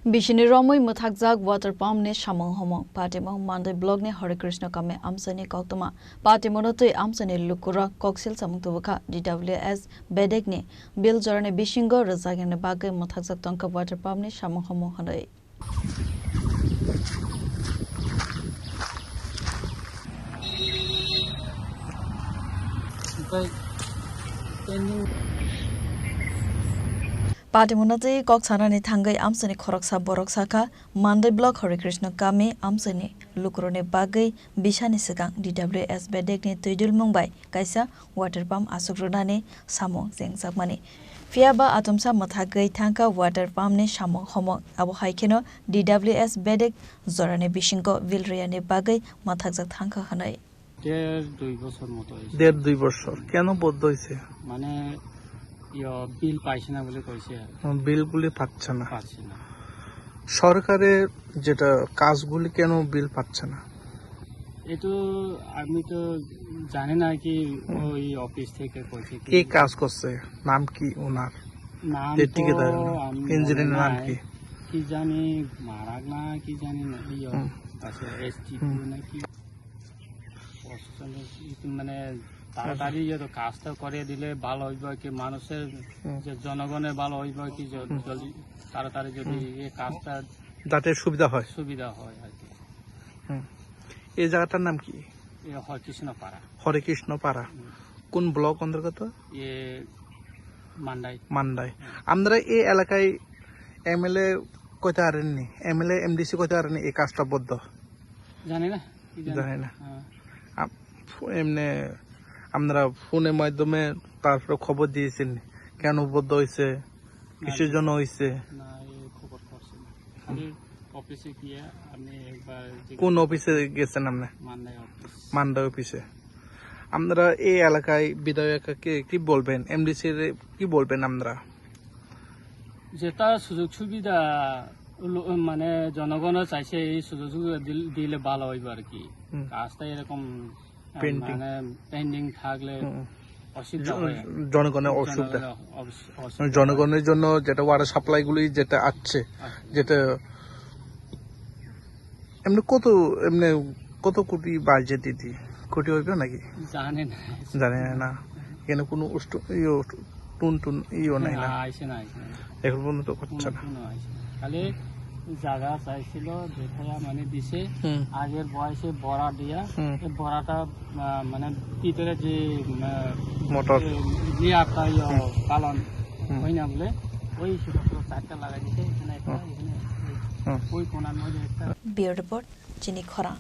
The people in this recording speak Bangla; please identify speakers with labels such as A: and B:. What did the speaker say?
A: Bishini Romoi Muthakzak water pump ne Shamong Homo, Patimo, Monday blog ne Hare Krishna Kame Amsani Koktoma, Patimonote Amsani Lukura, Coxil Samutuka, DWS, Bedegne, Bill Jorane Bishingo, Razagane Baga, Muthakzak Tonka water pump ne Shamong Homo Hanoi. Patimunate Koksana Tangai Amsani Koroksa Boroksaka, Monday Block Hare Krishna Kame Amsani, Lukrone Bagai, Bishani Segang, DWS Bedegne Tuidul Mumbai, Kaisa, Water Pump Asukrunane, Samo, Zeng Sakmani. Fiaba Atomsa Mathagai Tanka, Water Pump ne Shamo Homo, Abu Haikeno, DWS Bedek, Zorane Bishinko, Vilriane Bagai, Mathakzak Tanka Hanai.
B: দেড় দুই বছর কেন বদ্ধ হয়েছে
C: মানে বিল পাইছে না বলে কইছে
B: বিলগুলি পাচ্ছে না সরকারের যেটা কাজগুলি কেন বিল পাচ্ছে না
C: এটো আমি তো জানি না কি ওই অফিস থেকে কইছে
B: কে কাজ করছে নাম কি ওনার
C: নাম
B: ঠিকাদার ইঞ্জিনিয়ার নাম কি
C: কি জানি মারাগ না কি জানি না আছে এসটিপি নাকি মানে তাড়াতাড়ি যে কাজটা করে দিলে ভালো হইব কি মানুষের যে জনগণের ভালো হইব কি জলদি তাড়াতাড়ি যদি এই কাজটা
B: যাতে সুবিধা হয়
C: আর কি
B: এই জায়গাটার নাম কি
C: হরে কৃষ্ণ পাড়া
B: কোন ব্লক অন্তর্গত
C: মান্ডাই
B: আমরা এই এলাকায় এমএলএ কইতে পারেননি এমএলএ এমডিসি কইতে পারেননি এই কাজটা বদ্ধ
C: জানি না
B: এমনি আমরা ফোনের মাধ্যমে তারপরে খবর দিয়েছেন কেন বদ্ধ হয়েছে কিসের জন্য হয়েছে কোন অফিসে গেছেন আপনি মান্ডাই অফিসে আমরা এই এলাকায় বিধায়ককে কি বলবেন এমডিসি কি বলবেন আমরা
C: যেটা সুযোগ সুবিধা মানে জনগণের চাইছে এই সুযোগ সুবিধা দিলে ভালো হইব আর কি কাজটা এরকম মানে পেন্ডিং থাকলে
B: জনগণের অসুবিধা জনগণের জন্য যেটা ওয়াটার সাপ্লাই গুলি যেটা আসছে যেটা এমনি কত কোটি বাজেট দিদি কোটি হইবে নাকি জানি না এখানে কোনো টুন ইও নাই না এখন পর্যন্ত করছে না
C: খালি জায়গা চাইছিল যেটা মানে দিছে আগের বয়সে বড়া দিয়া এই বড়াটা মানে ভিতরে যে
B: মোটর
C: একটা পালন হয় না বলে ওই চারটা লাগাই দিছে এখানে ওই কোনার মধ্যে একটা
A: বিয়ার রিপোর্ট চিনি খরা।